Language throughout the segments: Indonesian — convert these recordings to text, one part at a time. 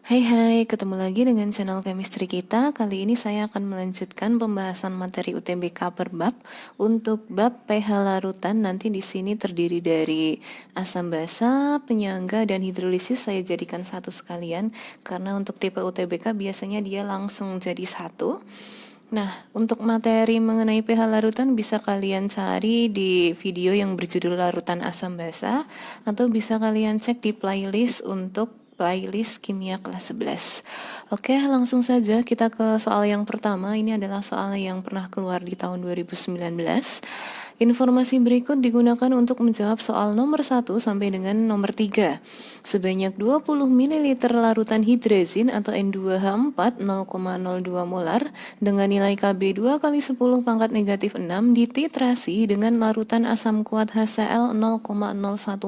Hai, ketemu lagi dengan channel chemistry kita. Kali ini saya akan melanjutkan pembahasan materi UTBK per bab. Untuk bab pH larutan nanti di sini terdiri dari asam basa, penyangga, dan hidrolisis saya jadikan satu sekalian karena untuk tipe UTBK biasanya dia langsung jadi satu. Nah, untuk materi mengenai pH larutan bisa kalian cari di video yang berjudul larutan asam basa atau bisa kalian cek di playlist untuk playlist kimia kelas 11. Oke, langsung saja kita ke soal yang pertama. Ini adalah soal yang pernah keluar di tahun 2019. Informasi berikut digunakan untuk menjawab soal nomor 1 sampai dengan nomor 3. Sebanyak 20 ml larutan hidrazin atau N2H4 0,02 molar dengan nilai Kb 2 kali 10 pangkat negatif 6 dititrasi dengan larutan asam kuat HCl 0,01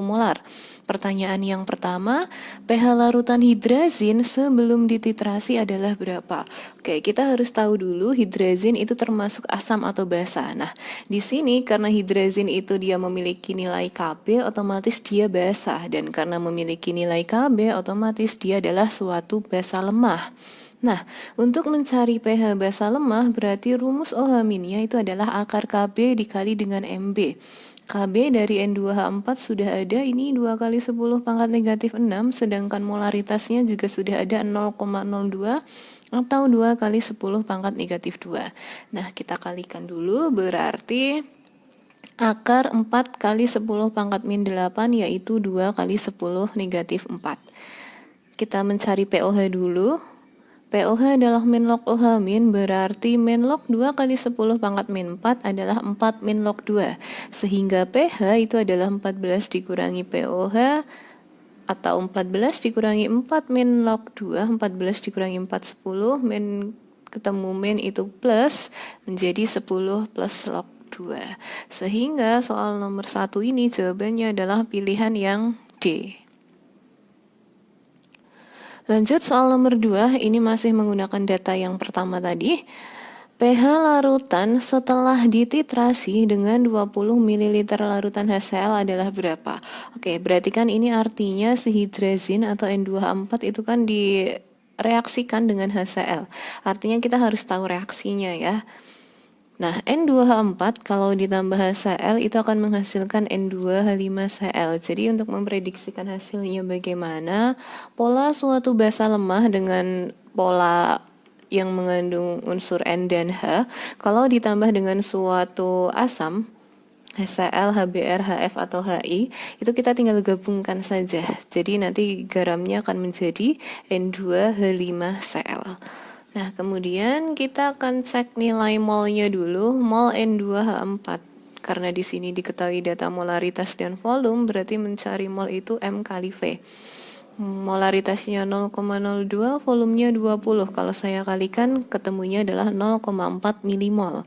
molar. Pertanyaan yang pertama, pH larutan hidrazin sebelum dititrasi adalah berapa? Oke, kita harus tahu dulu hidrazin itu termasuk asam atau basa. Nah, di sini karena hidrazin itu dia memiliki nilai Kb, otomatis dia basa. Dan karena memiliki nilai Kb, otomatis dia adalah suatu basa lemah. Nah, untuk mencari pH basa lemah berarti rumus OH- itu adalah akar Kb dikali dengan Mb. Kb dari N2H4 sudah ada, ini 2 kali 10 pangkat negatif 6, sedangkan molaritasnya juga sudah ada 0,02 atau 2 kali 10 pangkat negatif 2. Nah, kita kalikan dulu, berarti akar 4 kali 10 pangkat min 8 yaitu 2 kali 10 negatif 4. Kita mencari POH dulu. POH adalah min log OH min, berarti min log 2 kali 10 pangkat min 4 adalah 4 min log 2. Sehingga pH itu adalah 14 dikurangi POH atau 14 dikurangi 4 min log 2, 14 dikurangi 4, 10, min ketemu min itu plus, menjadi 10 plus log 2. Sehingga soal nomor 1 ini jawabannya adalah pilihan yang D. Lanjut soal nomor 2, ini masih menggunakan data yang pertama tadi. pH larutan setelah dititrasi dengan 20 ml larutan HCl adalah berapa? Oke, berarti kan ini artinya si hidrazin atau N2H4 itu kan direaksikan dengan HCl. Artinya kita harus tahu reaksinya ya. Nah, N2H4 kalau ditambah HCl itu akan menghasilkan N2H5Cl. Jadi untuk memprediksikan hasilnya bagaimana, pola suatu basa lemah dengan pola yang mengandung unsur N dan H, kalau ditambah dengan suatu asam, HCl, HBr, HF, atau HI, itu kita tinggal gabungkan saja. Jadi nanti garamnya akan menjadi N2H5Cl. Nah, kemudian kita akan cek nilai molnya dulu, mol N2H4. Karena di sini diketahui data molaritas dan volume, berarti mencari mol itu M kali V. Molaritasnya 0,02, volumenya 20. Kalau saya kalikan, ketemunya adalah 0,4 milimol.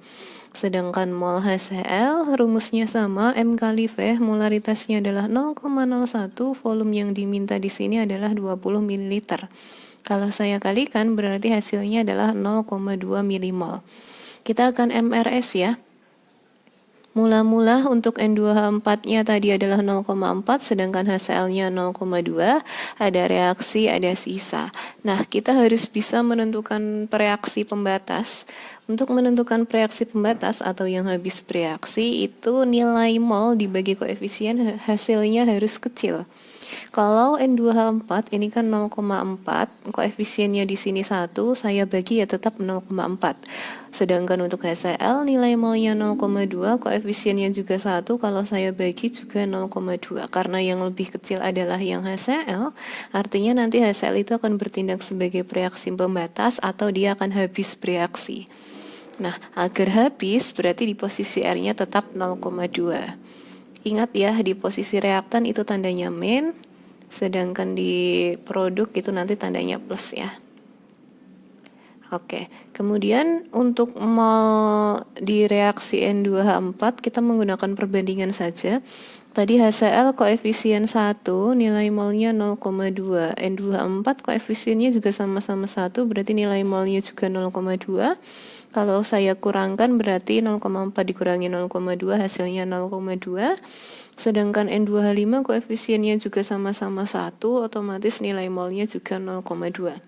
Sedangkan mol HCl rumusnya sama, M kali V, molaritasnya adalah 0,01, volume yang diminta di sini adalah 20 ml. Kalau saya kalikan berarti hasilnya adalah 0,2 milimol. Kita akan MRS ya. Mula-mula untuk N2H4-nya tadi adalah 0,4, sedangkan HCl-nya 0,2. Ada reaksi, ada sisa. Nah, kita harus bisa menentukan reaksi pembatas. Untuk menentukan reaksi pembatas atau yang habis bereaksi, itu nilai mol dibagi koefisien hasilnya harus kecil. Kalau N2H4 ini kan 0,4, koefisiennya di sini 1, saya bagi ya tetap 0,4. Sedangkan untuk HCl nilai molnya 0,2, koefisiennya juga 1, kalau saya bagi juga 0,2. Karena yang lebih kecil adalah yang HCl, artinya nanti HCl itu akan bertindak sebagai reaksi pembatas atau dia akan habis bereaksi. Nah, agar habis berarti di posisi R-nya tetap 0,2. Ingat ya, di posisi reaktan itu tandanya min, sedangkan di produk itu nanti tandanya plus ya. Oke, kemudian untuk mol di reaksi N2H4 kita menggunakan perbandingan saja. Tadi HCl koefisien 1, nilai molnya 0,2. N2H4 koefisiennya juga sama-sama 1, berarti nilai molnya juga 0,2. Kalau saya kurangkan berarti 0,4 dikurangi 0,2 hasilnya 0,2. Sedangkan N2H5 koefisiennya juga sama-sama 1, otomatis nilai molnya juga 0,2.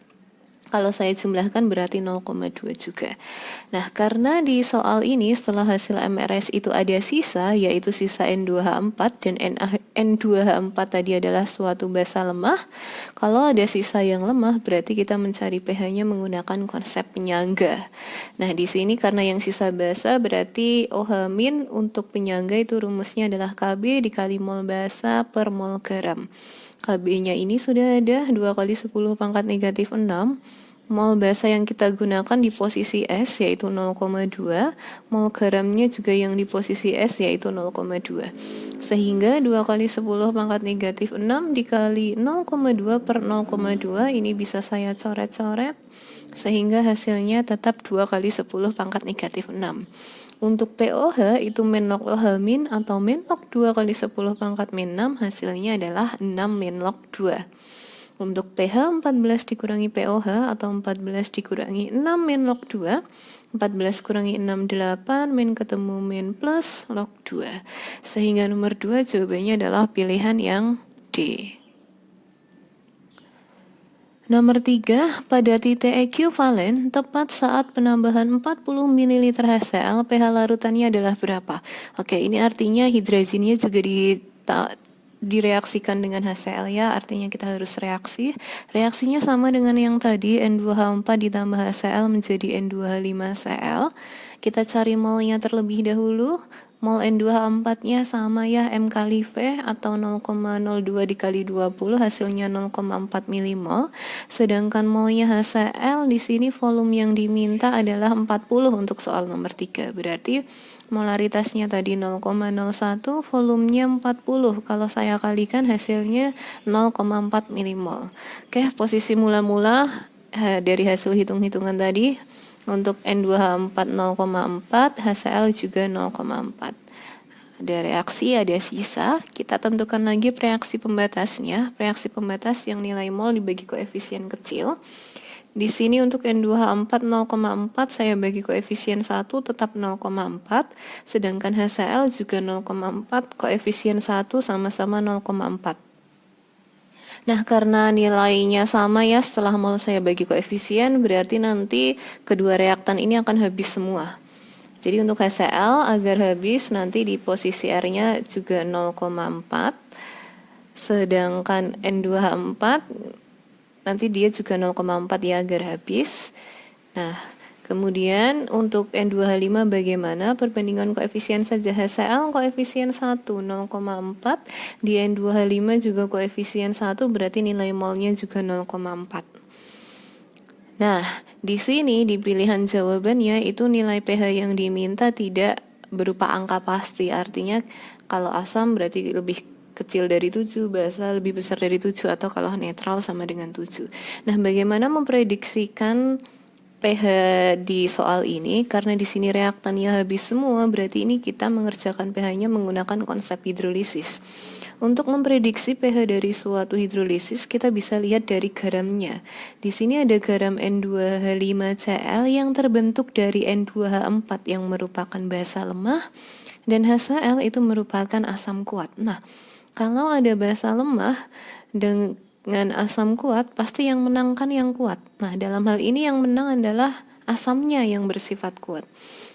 Kalau saya jumlahkan berarti 0,2 juga. Nah, karena di soal ini setelah hasil MRS itu ada sisa, yaitu sisa N2H4 dan N2H4 tadi adalah suatu basa lemah. Kalau ada sisa yang lemah, berarti kita mencari pH-nya menggunakan konsep penyangga. Nah, di sini karena yang sisa basa berarti OH- untuk penyangga itu rumusnya adalah Kb dikali mol basa per mol garam. Kb-nya ini sudah ada 2 kali 10 pangkat negatif 6. Mol basa yang kita gunakan di posisi S yaitu 0,2. Mol garamnya juga yang di posisi S yaitu 0,2. Sehingga 2 kali 10 pangkat negatif 6 dikali 0,2 per 0,2 ini bisa saya coret-coret. Sehingga hasilnya tetap 2 kali 10 pangkat negatif 6. Untuk POH itu min log OH min atau min log 2 kali 10 pangkat min 6 hasilnya adalah 6 min log 2. Untuk pH 14 dikurangi POH atau 14 dikurangi 6 min log 2. 14 kurangi 6 8 min ketemu min plus log 2. Sehingga nomor 2 jawabannya adalah pilihan yang D. Nomor 3, pada titik ekuivalen, tepat saat penambahan 40 ml HCl, pH larutannya adalah berapa? Oke, ini artinya hidrazinnya juga direaksikan dengan HCl ya, artinya kita harus reaksi. Reaksinya sama dengan yang tadi, N2H4 ditambah HCl menjadi N2H5Cl. Kita cari molnya terlebih dahulu. Mol N2H4-nya sama ya, M kali V atau 0,02 dikali 20 hasilnya 0,4 milimol. Sedangkan molnya HCl di sini volume yang diminta adalah 40 untuk soal nomor 3. Berarti molaritasnya tadi 0,01, volumenya 40. Kalau saya kalikan hasilnya 0,4 milimol. Oke, posisi mula-mula dari hasil hitung-hitungan tadi. Untuk N2H4 0,4, HCl juga 0,4. Ada reaksi, ada sisa. Kita tentukan lagi reaksi pembatasnya. Reaksi pembatas yang nilai mol dibagi koefisien kecil. Di sini untuk N2H4 0,4 saya bagi koefisien 1 tetap 0,4. Sedangkan HCl juga 0,4, koefisien 1 sama-sama 0,4. Nah, karena nilainya sama ya, setelah mol saya bagi koefisien, berarti nanti kedua reaktan ini akan habis semua. Jadi untuk HCl agar habis, nanti di posisi R-nya juga 0,4. Sedangkan N2H4, nanti dia juga 0,4 ya agar habis. Nah, kemudian untuk N2H5 bagaimana? Perbandingan koefisien saja. HCl koefisien 1 0,4, di N2H5 juga koefisien 1 berarti nilai molnya juga 0,4. Nah, di sini di pilihan jawabannya itu nilai pH yang diminta tidak berupa angka pasti. Artinya kalau asam berarti lebih kecil dari 7, basa lebih besar dari 7, atau kalau netral sama dengan 7. Nah, bagaimana memprediksikan pH di soal ini? Karena di sini reaktannya habis semua, berarti ini kita mengerjakan pH-nya menggunakan konsep hidrolisis. Untuk memprediksi pH dari suatu hidrolisis, kita bisa lihat dari garamnya. Di sini ada garam N2H5Cl yang terbentuk dari N2H4 yang merupakan basa lemah, dan HCl itu merupakan asam kuat. Nah, kalau ada basa lemah dengan asam kuat, pasti yang menang kan yang kuat. Nah, dalam hal ini yang menang adalah asamnya yang bersifat kuat.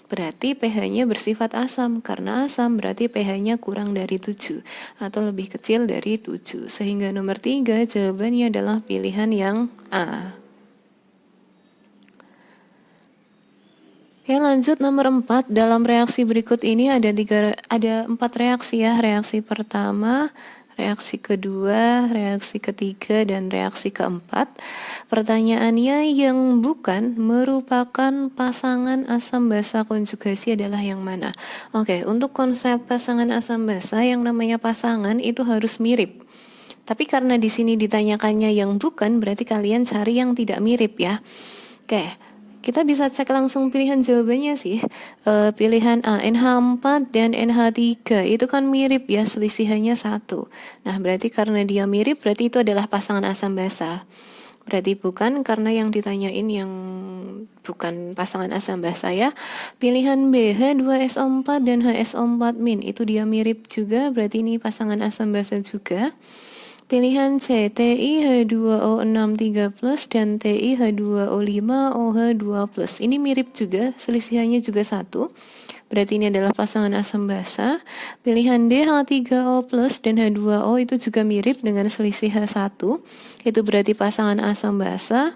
Berarti pH-nya bersifat asam. Karena asam berarti pH-nya kurang dari 7 atau lebih kecil dari 7. Sehingga nomor 3 jawabannya adalah pilihan yang A. Oke, lanjut nomor 4. Dalam reaksi berikut ini ada 4 reaksi ya. Reaksi pertama, reaksi kedua, reaksi ketiga, dan reaksi keempat. Pertanyaannya, yang bukan merupakan pasangan asam basa konjugasi adalah yang mana? Oke, untuk konsep pasangan asam basa, yang namanya pasangan itu harus mirip. Tapi karena di sini ditanyakannya yang bukan, berarti kalian cari yang tidak mirip ya. Oke, kita bisa cek langsung pilihan jawabannya sih. Pilihan A, NH4 dan NH3 itu kan mirip ya, selisihannya 1. Nah, berarti karena dia mirip, berarti itu adalah pasangan asam basa. Berarti bukan, karena yang ditanyain yang bukan pasangan asam basa ya. Pilihan B, H2SO4 dan HSO4- itu dia mirip juga, berarti ini pasangan asam basa juga. Pilihan C, TiH2O6 3+ dan TiH2O5 OH2+. Ini mirip juga, selisihannya juga 1. Berarti ini adalah pasangan asam basa. Pilihan D, H3O+ dan H2O itu juga mirip dengan selisih H1. Itu berarti pasangan asam basa.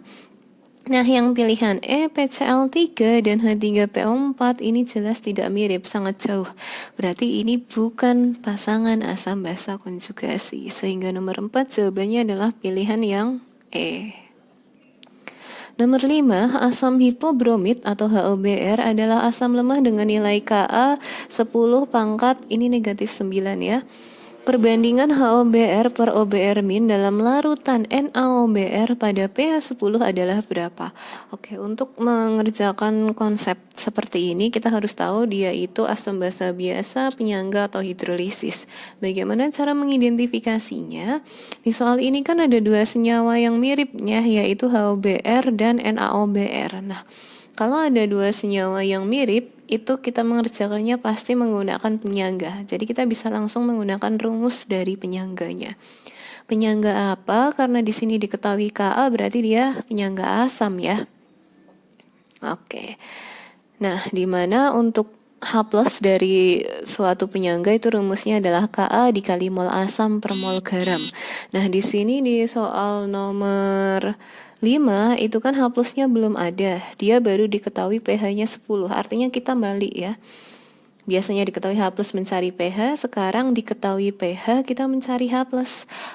Nah, yang pilihan E, PCl3 dan H3PO4 ini jelas tidak mirip, sangat jauh. Berarti ini bukan pasangan asam basa konjugasi. Sehingga nomor 4 jawabannya adalah pilihan yang E. Nomor 5, asam hipobromit atau HOBr adalah asam lemah dengan nilai Ka 10 pangkat, ini negatif 9 ya. Perbandingan HOBr per OBr- dalam larutan NaOBr pada pH 10 adalah berapa? Oke, untuk mengerjakan konsep seperti ini kita harus tahu dia itu asam basa biasa, penyangga atau hidrolisis. Bagaimana cara mengidentifikasinya? Di soal ini kan ada 2 senyawa yang miripnya, yaitu HOBr dan NaOBr. Nah, kalau ada 2 senyawa yang mirip, itu kita mengerjakannya pasti menggunakan penyangga. Jadi kita bisa langsung menggunakan rumus dari penyangganya. Penyangga apa? Karena di sini diketahui Ka, berarti dia penyangga asam ya. Oke. Nah, di mana untuk H+ dari suatu penyangga itu rumusnya adalah Ka dikali mol asam per mol garam. Nah, di sini di soal nomor 5 itu kan H+-nya belum ada. Dia baru diketahui pH-nya 10. Artinya kita balik ya. Biasanya diketahui H+ mencari pH, sekarang diketahui pH kita mencari H+.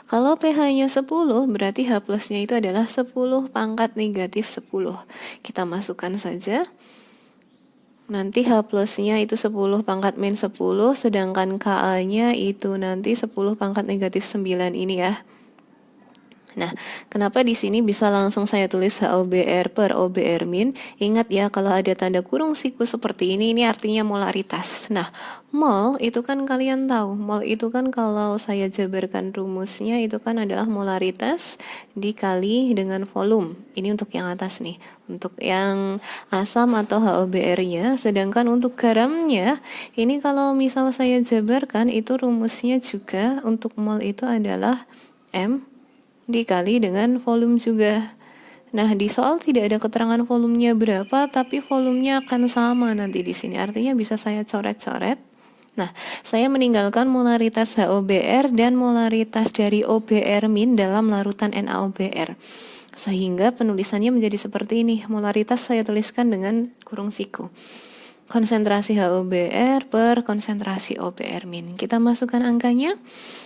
Kalau pH-nya 10, berarti H+-nya itu adalah 10 pangkat negatif 10. Kita masukkan saja. Nanti H+-nya itu 10 pangkat min 10, sedangkan Ka-nya itu nanti 10 pangkat negatif 9 ini ya. Nah, kenapa di sini bisa langsung saya tulis HOBr per OBr-? Ingat ya, kalau ada tanda kurung siku seperti ini artinya molaritas. Nah, mol itu kan kalian tahu, mol itu kan kalau saya jabarkan rumusnya itu kan adalah molaritas dikali dengan volume. Ini untuk yang atas nih, untuk yang asam atau HOBr-nya. Sedangkan untuk garamnya, ini kalau misal saya jabarkan itu rumusnya juga untuk mol itu adalah M dikali dengan volume juga. Nah, di soal tidak ada keterangan volumenya berapa, tapi volumenya akan sama nanti di sini. Artinya bisa saya coret-coret. Nah, saya meninggalkan molaritas HOBr dan molaritas dari OBr- dalam larutan NaOBr. Sehingga penulisannya menjadi seperti ini. Molaritas saya tuliskan dengan kurung siku. Konsentrasi HOBr per konsentrasi OBr-. Kita masukkan angkanya.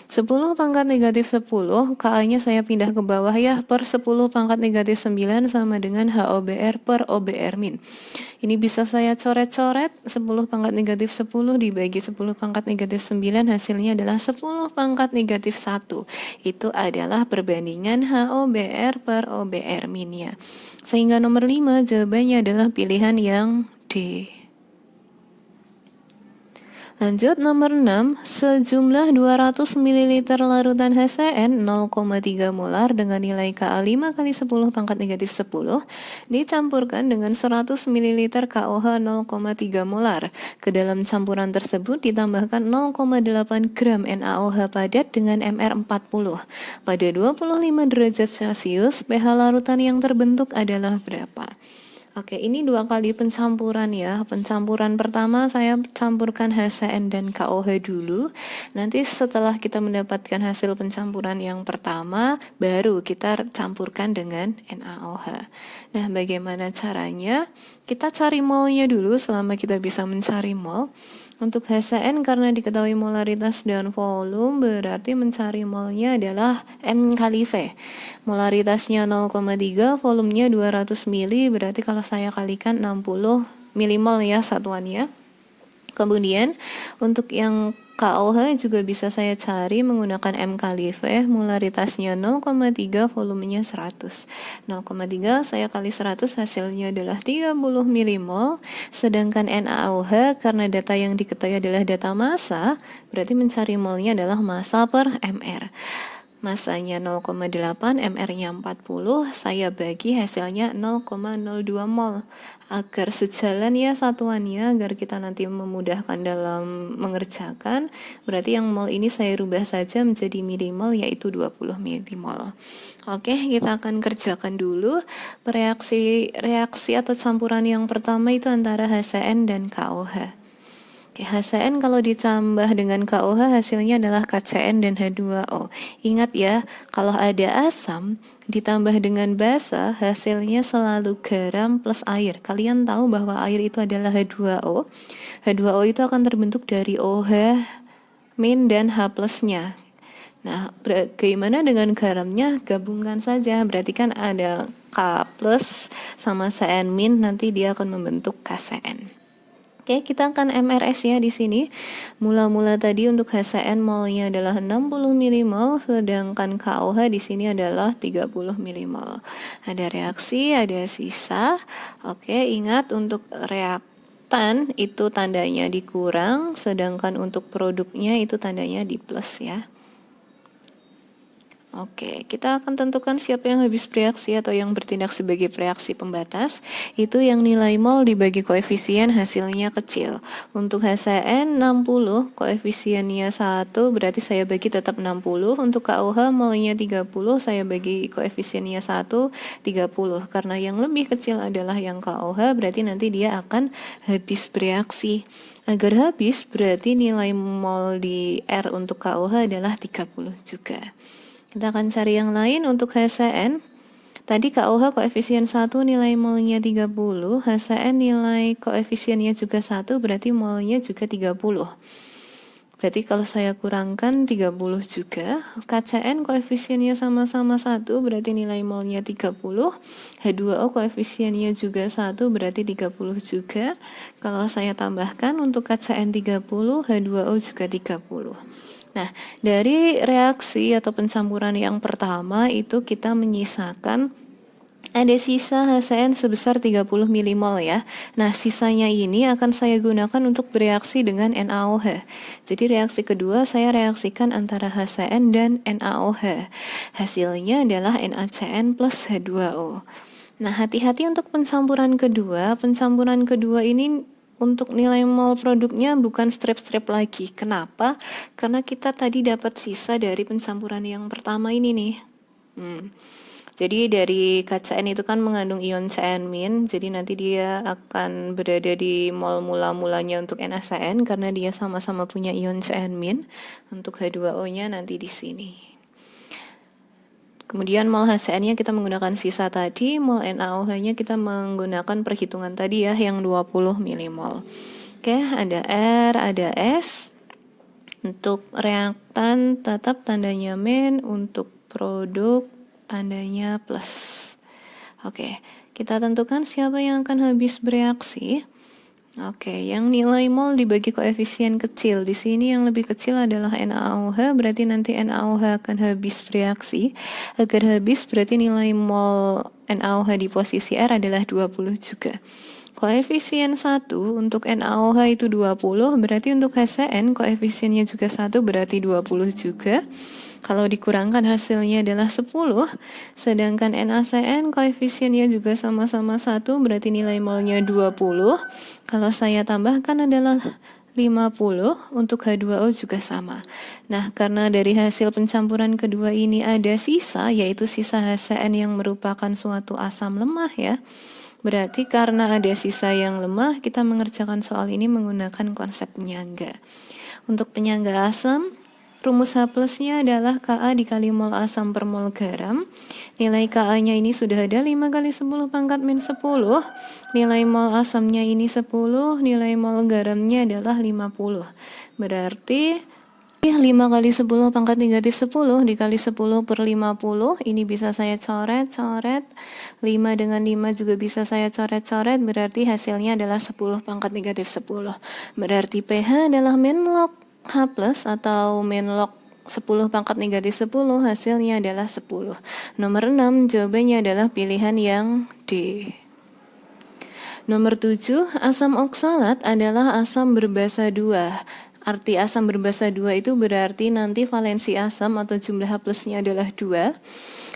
10 pangkat negatif 10, Ka-nya saya pindah ke bawah ya, per 10 pangkat negatif 9 sama dengan HOBr per OBr-. Ini bisa saya coret-coret, 10 pangkat negatif 10 dibagi 10 pangkat negatif 9, hasilnya adalah 10 pangkat negatif 1. Itu adalah perbandingan HOBr per OBr- ya. Sehingga nomor 5 jawabannya adalah pilihan yang D. Lanjut nomor 6, sejumlah 200 ml larutan HCN 0,3 molar dengan nilai Ka 5 kali 10 pangkat negatif 10 dicampurkan dengan 100 ml KOH 0,3 molar. Ke dalam campuran tersebut ditambahkan 0,8 gram NaOH padat dengan MR40. Pada 25 derajat Celcius, pH larutan yang terbentuk adalah berapa? Oke, ini 2 kali pencampuran ya. Pencampuran pertama saya campurkan HCN dan KOH dulu. Nanti setelah kita mendapatkan hasil pencampuran yang pertama, baru kita campurkan dengan NaOH. Nah, bagaimana caranya? Kita cari molnya dulu selama kita bisa mencari mol. Untuk HCN karena diketahui molaritas dan volume, berarti mencari molnya adalah M kali V. Molaritasnya 0,3, volumenya 200 mili, berarti kalau saya kalikan 60 milimol ya satuannya. Kemudian untuk yang KOH juga bisa saya cari menggunakan M kali V, molaritasnya 0,3, volumenya 100. 0,3 saya kali 100 hasilnya adalah 30 milimol, sedangkan NaOH karena data yang diketahui adalah data massa, berarti mencari molnya adalah massa per mR. Masanya 0,8, mR-nya 40, saya bagi hasilnya 0,02 mol. Agar sejalan ya satuannya, agar kita nanti memudahkan dalam mengerjakan, berarti yang mol ini saya rubah saja menjadi milimol, yaitu 20 milimol. Oke, kita akan kerjakan dulu reaksi atau campuran yang pertama itu antara HCN dan KOH. HCN kalau ditambah dengan KOH hasilnya adalah KCN dan H2O. Ingat ya, kalau ada asam ditambah dengan basa hasilnya selalu garam plus air. Kalian tahu bahwa air itu adalah H2O. H2O itu akan terbentuk dari OH min dan H plusnya. Nah, bagaimana dengan garamnya? Gabungkan saja, berarti kan ada K plus sama Cn min, nanti dia akan membentuk KCN. Oke, kita akan MRS ya di sini. Mula-mula tadi untuk HCN molnya adalah 60 milimol, sedangkan KOH di sini adalah 30 milimol. Ada reaksi, ada sisa. Oke, ingat untuk reaktan itu tandanya dikurang, sedangkan untuk produknya itu tandanya di plus ya. Oke, kita akan tentukan siapa yang habis bereaksi atau yang bertindak sebagai reaksi pembatas. Itu yang nilai mol dibagi koefisien hasilnya kecil. Untuk HCN 60, koefisiennya 1, berarti saya bagi tetap 60. Untuk KOH molnya 30, saya bagi koefisiennya 1, 30. Karena yang lebih kecil adalah yang KOH, berarti nanti dia akan habis bereaksi. Agar habis, berarti nilai mol di R untuk KOH adalah 30 juga. Kita akan cari yang lain untuk HCN. Tadi KOH koefisien 1 nilai molnya 30, HCN nilai koefisiennya juga 1, berarti molnya juga 30. Berarti kalau saya kurangkan 30 juga, KCN koefisiennya sama-sama 1, berarti nilai molnya 30, H2O koefisiennya juga 1, berarti 30 juga. Kalau saya tambahkan untuk KCN 30, H2O juga 30. Nah, dari reaksi atau pencampuran yang pertama itu kita menyisakan ada sisa HCN sebesar 30 milimol ya. Nah, sisanya ini akan saya gunakan untuk bereaksi dengan NaOH. Jadi reaksi kedua saya reaksikan antara HCN dan NaOH. Hasilnya adalah NaCN plus H2O. Nah, hati-hati untuk pencampuran kedua. Pencampuran kedua ini untuk nilai mol produknya bukan strep-strep lagi. Kenapa? Karena kita tadi dapat sisa dari pencampuran yang pertama ini nih. Jadi dari KCN itu kan mengandung ion Cn-, jadi nanti dia akan berada di mol mula-mulanya untuk NaCN karena dia sama-sama punya ion Cn-. Untuk H2O-nya nanti di sini. Kemudian mol HCN-nya kita menggunakan sisa tadi, mol NaOH-nya kita menggunakan perhitungan tadi ya, yang 20 milimol. Oke, ada R, ada S. Untuk reaktan tetap tandanya min, untuk produk tandanya plus. Oke, kita tentukan siapa yang akan habis bereaksi. Oke, yang nilai mol dibagi koefisien kecil. Di sini yang lebih kecil adalah NaOH, berarti nanti NaOH akan habis bereaksi. Agar habis berarti nilai mol NaOH di posisi R adalah 20 juga. Koefisien 1 untuk NaOH itu 20, berarti untuk HCN koefisiennya juga 1, berarti 20 juga. Kalau dikurangkan hasilnya adalah 10, sedangkan NaCN koefisiennya juga sama-sama 1, berarti nilai molnya 20. Kalau saya tambahkan adalah 50, untuk H2O juga sama. Nah, karena dari hasil pencampuran kedua ini ada sisa, yaitu sisa HCN yang merupakan suatu asam lemah ya. Berarti karena ada sisa yang lemah, kita mengerjakan soal ini menggunakan konsep penyangga. Untuk penyangga asam, rumus H plusnya adalah Ka dikali mol asam per mol garam. Nilai Ka-nya ini sudah ada 5 kali 10 pangkat min 10. Nilai mol asamnya ini 10, nilai mol garamnya adalah 50. Berarti 5 kali 10 pangkat negatif 10 dikali 10 per 50, ini bisa saya coret-coret. 5 dengan 5 juga bisa saya coret-coret, berarti hasilnya adalah 10 pangkat negatif 10. Berarti pH adalah min log H plus atau main log 10 pangkat negatif 10, hasilnya adalah 10. Nomor 6, jawabannya adalah pilihan yang D. Nomor 7, asam oksalat adalah asam berbasa 2. Arti asam berbasa 2 itu berarti nanti valensi asam atau jumlah H plusnya adalah 2.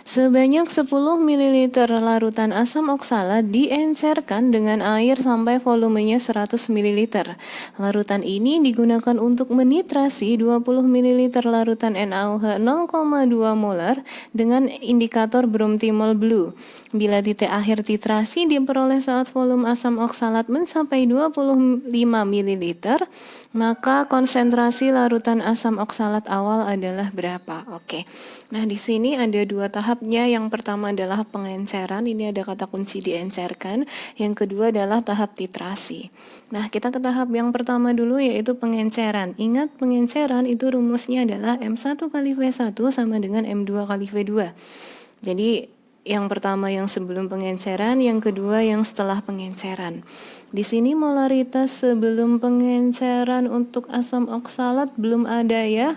Sebanyak 10 ml larutan asam oksalat diencerkan dengan air sampai volumenya 100 ml. Larutan ini digunakan untuk menitrasi 20 ml larutan NaOH 0,2 molar dengan indikator bromtimol blue. Bila titik akhir titrasi diperoleh saat volume asam oksalat mencapai 25 ml, maka konsentrasi larutan asam oksalat awal adalah berapa? Oke. Nah, di sini ada dua tahapnya. Yang pertama adalah pengenceran. Ini ada kata kunci diencerkan. Yang kedua adalah tahap titrasi. Nah, kita ke tahap yang pertama dulu, yaitu pengenceran. Ingat, pengenceran itu rumusnya adalah M1 kali V1 sama dengan M2 kali V2. Jadi yang pertama yang sebelum pengenceran, yang kedua yang setelah pengenceran. Di sini molaritas sebelum pengenceran untuk asam oksalat belum ada ya,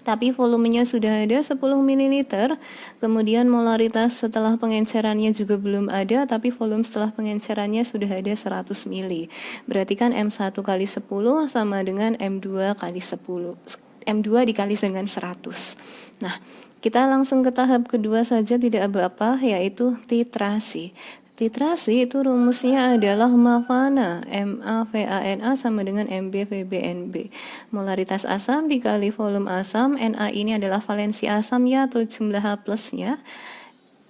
tapi volumenya sudah ada 10 ml. Kemudian molaritas setelah pengencerannya juga belum ada, tapi volume setelah pengencerannya sudah ada 100 ml. Berarti kan M1 kali 10 sama dengan M2 kali 10. M2 dikali dengan 100. Nah, kita langsung ke tahap kedua saja, tidak apa-apa, yaitu titrasi. Titrasi itu rumusnya adalah MAVANA, MAVANA sama dengan MbVbNb. Molaritas asam dikali volume asam, Na ini adalah valensi asam ya atau jumlah H plusnya.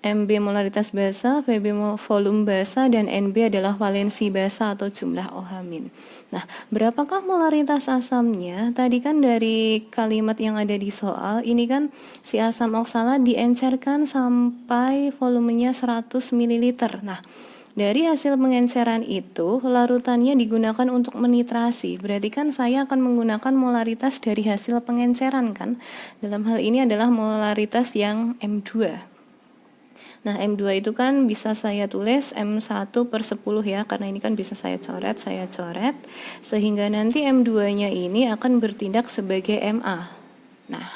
Mb molaritas basa, Vb volume basa, dan Nb adalah valensi basa atau jumlah OH min. Nah, berapakah molaritas asamnya? Tadi kan dari kalimat yang ada di soal, ini kan si asam oksalat diencerkan sampai volumenya 100 ml. Nah, dari hasil pengenceran itu, larutannya digunakan untuk menitrasi. Berarti kan saya akan menggunakan molaritas dari hasil pengenceran kan? Dalam hal ini adalah molaritas yang M2. Nah, M2 itu kan bisa saya tulis M1 per 10 ya, karena ini kan bisa saya coret, sehingga nanti M2-nya ini akan bertindak sebagai MA. Nah,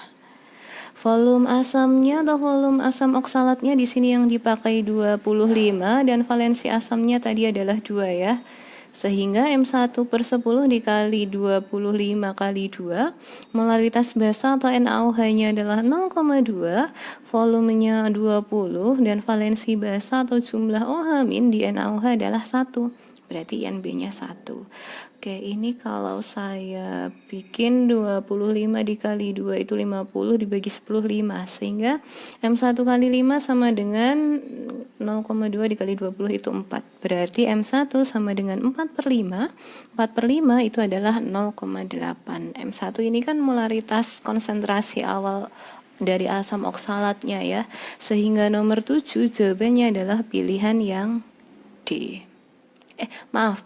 volume asamnya atau volume asam oksalatnya di sini yang dipakai 25 dan valensi asamnya tadi adalah 2 ya. Sehingga M1 per 10 dikali 25 kali 2, molaritas basa atau NaOH-nya adalah 0,2, volumenya 20, dan valensi basa atau jumlah OH min di NaOH adalah 1. Berarti NB-nya 1. Oke, ini kalau saya bikin 25 dikali 2 itu 50, dibagi 10, 5. Sehingga M1 kali 5 sama dengan 0,2 dikali 20 itu 4. Berarti M1 sama dengan 4 per 5. 4 per 5 itu adalah 0,8. M1 ini kan molaritas konsentrasi awal dari asam oksalatnya ya. Sehingga nomor 7 jawabannya adalah pilihan yang D.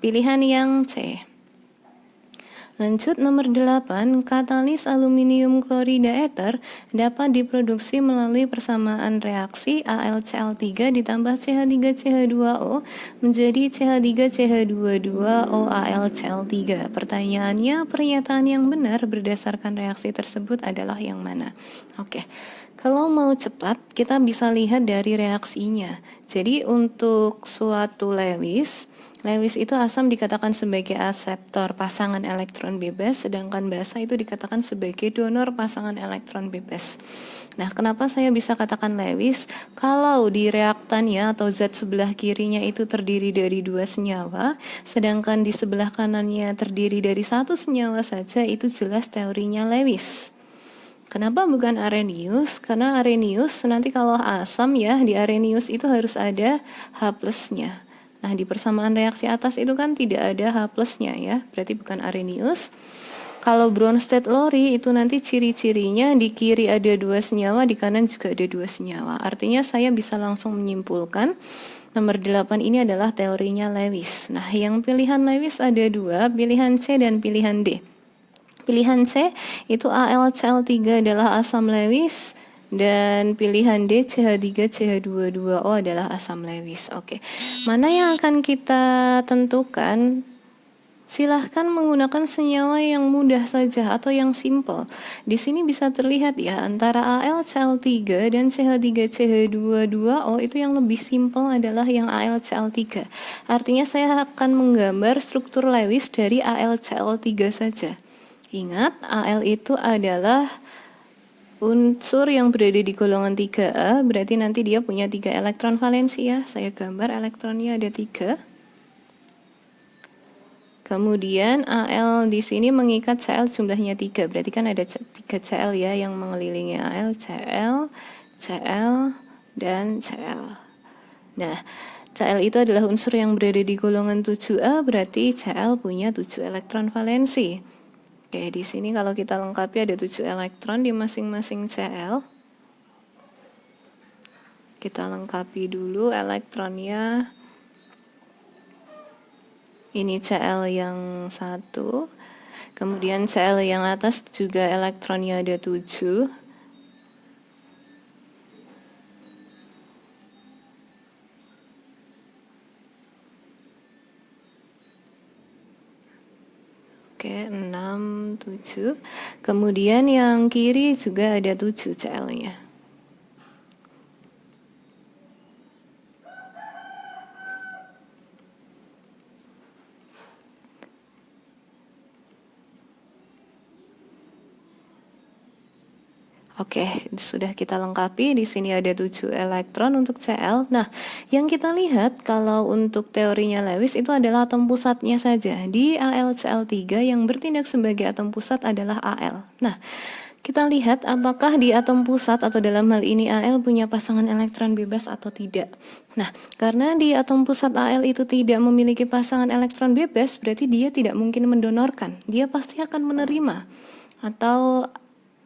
Pilihan yang C. Lanjut nomor 8, katalis aluminium klorida eter dapat diproduksi melalui persamaan reaksi AlCl3 ditambah CH3CH2O menjadi CH3CH22OAlCl3. Pertanyaannya, pernyataan yang benar berdasarkan reaksi tersebut adalah yang mana? Oke. Kalau mau cepat, kita bisa lihat dari reaksinya. Jadi untuk suatu Lewis itu asam dikatakan sebagai aseptor pasangan elektron bebas, sedangkan basa itu dikatakan sebagai donor pasangan elektron bebas. Nah, kenapa saya bisa katakan Lewis? Kalau di reaktannya atau zat sebelah kirinya itu terdiri dari 2 senyawa, sedangkan di sebelah kanannya terdiri dari 1 senyawa saja, itu jelas teorinya Lewis. Kenapa bukan Arrhenius? Karena Arrhenius nanti kalau asam ya, di Arrhenius itu harus ada H plusnya. Nah, di persamaan reaksi atas itu kan tidak ada H plusnya ya, berarti bukan Arrhenius. Kalau Bronsted-Lowry itu nanti ciri-cirinya di kiri ada 2 senyawa, di kanan juga ada 2 senyawa. Artinya saya bisa langsung menyimpulkan nomor 8 ini adalah teorinya Lewis. Nah, yang pilihan Lewis ada 2, pilihan C dan pilihan D. Pilihan C itu AlCl3 adalah asam Lewis, dan pilihan D CH3CH22O adalah asam Lewis. Oke. Mana yang akan kita tentukan? Silahkan menggunakan senyawa yang mudah saja atau yang simple. Di sini bisa terlihat ya antara AlCl3 dan CH3CH22O itu yang lebih simple adalah yang AlCl3. Artinya saya akan menggambar struktur Lewis dari AlCl3 saja. Ingat, Al itu adalah unsur yang berada di golongan 3A, berarti nanti dia punya 3 elektron valensi ya. Saya gambar elektronnya ada 3. Kemudian Al di sini mengikat Cl jumlahnya 3, berarti kan ada 3 Cl ya yang mengelilingi Al, Cl, Cl, dan Cl. Nah, Cl itu adalah unsur yang berada di golongan 7A, berarti Cl punya 7 elektron valensi. Oke, di sini kalau kita lengkapi ada 7 elektron di masing-masing Cl. Kita lengkapi dulu elektronnya. Ini Cl yang 1, kemudian Cl yang atas juga elektronnya ada 7. Oke, 6, 7. Kemudian yang kiri juga ada 7 Cl-nya. Oke, sudah kita lengkapi. Di sini ada 7 elektron untuk Cl. Nah, yang kita lihat kalau untuk teorinya Lewis itu adalah atom pusatnya saja. Di AlCl3 yang bertindak sebagai atom pusat adalah Al. Nah, kita lihat apakah di atom pusat atau dalam hal ini Al punya pasangan elektron bebas atau tidak. Nah, karena di atom pusat Al itu tidak memiliki pasangan elektron bebas, berarti dia tidak mungkin mendonorkan. Dia pasti akan menerima atau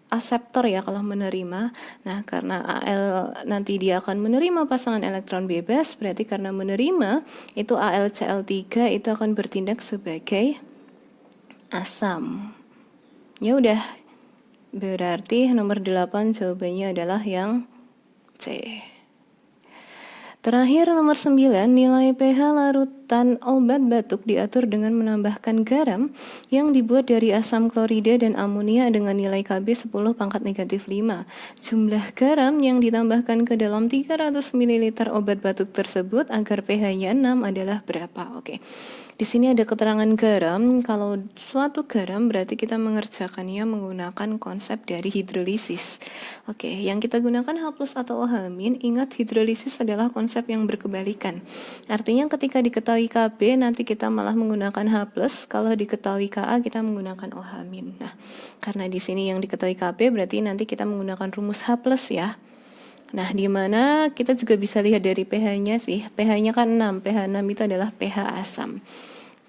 aseptor ya kalau menerima. Nah, karena Al nanti dia akan menerima pasangan elektron bebas, berarti karena menerima itu AlCl3 itu akan bertindak sebagai asam. Ya udah. Berarti nomor 8 jawabannya adalah yang C. Terakhir nomor 9, nilai pH larutan obat batuk diatur dengan menambahkan garam yang dibuat dari asam klorida dan amonia dengan nilai Kb 10 pangkat negatif 5. Jumlah garam yang ditambahkan ke dalam 300 ml obat batuk tersebut agar pH-nya 6 adalah berapa? Oke. Di sini ada keterangan garam. Kalau suatu garam berarti kita mengerjakannya menggunakan konsep dari hidrolisis. Oke, yang kita gunakan H+ atau OH-. Ingat hidrolisis adalah konsep yang berkebalikan. Artinya ketika diketahui Kb nanti kita malah menggunakan H+, kalau diketahui Ka kita menggunakan OH-. Nah, karena di sini yang diketahui Kb berarti nanti kita menggunakan rumus H+ ya. Nah, di mana kita juga bisa lihat dari pH-nya sih. pH-nya kan 6. pH 6 itu adalah pH asam.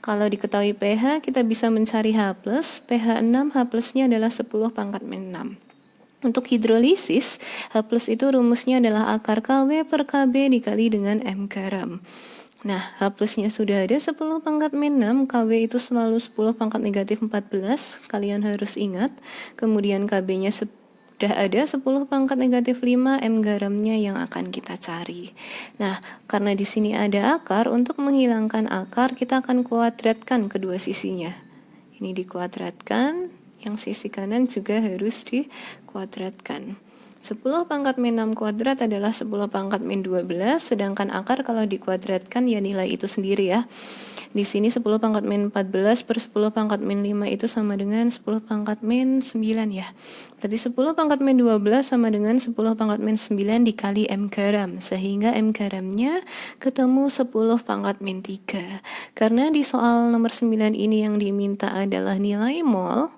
Kalau diketahui pH, kita bisa mencari H+. pH 6, H+-nya adalah 10 pangkat min 6. Untuk hidrolisis, H+ itu rumusnya adalah akar Kw per Kb dikali dengan M garam. Nah, H+-nya sudah ada 10 pangkat min 6, Kw itu selalu 10 pangkat negatif 14, kalian harus ingat. Kemudian Kb-nya sudah ada 10 pangkat negatif 5, M garamnya yang akan kita cari. Nah, karena di sini ada akar, untuk menghilangkan akar kita akan kuadratkan kedua sisinya. Ini dikuadratkan, yang sisi kanan juga harus dikuadratkan. 10 pangkat min 6 kuadrat adalah 10 pangkat min 12, sedangkan akar kalau dikuadratkan ya nilai itu sendiri ya. Di sini 10 pangkat min 14 per 10 pangkat min 5 itu sama dengan 10 pangkat min 9 ya. Berarti 10 pangkat min 12 sama dengan 10 pangkat min 9 dikali M garam, sehingga M garamnya ketemu 10 pangkat min 3. Karena di soal nomor 9 ini yang diminta adalah nilai mol,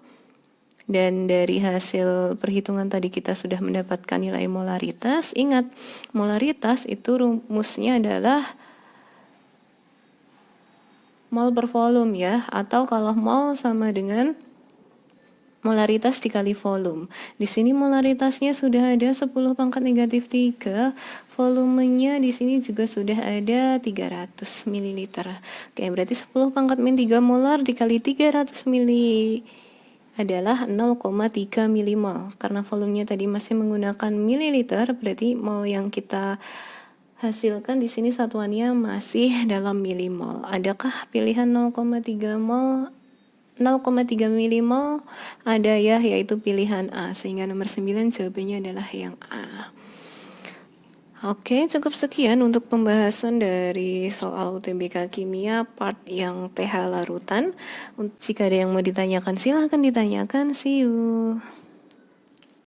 dan dari hasil perhitungan tadi kita sudah mendapatkan nilai molaritas. Ingat, molaritas itu rumusnya adalah mol per volume ya, atau kalau mol sama dengan molaritas dikali volume. Di sini molaritasnya sudah ada 10 pangkat negatif 3, volumenya di sini juga sudah ada 300 ml. Oke, berarti 10 pangkat min 3 molar dikali 300 ml adalah 0,3 milimol. Karena volumenya tadi masih menggunakan mililiter, berarti mol yang kita Hasilkan di sini satuannya masih dalam milimol. Adakah pilihan 0,3 mol? 0,3 milimol ada ya, yaitu pilihan A. Sehingga nomor 9 jawabannya adalah yang A. Oke, cukup sekian untuk pembahasan dari soal UTBK Kimia part yang pH larutan. Jika ada yang mau ditanyakan, silahkan ditanyakan. See you.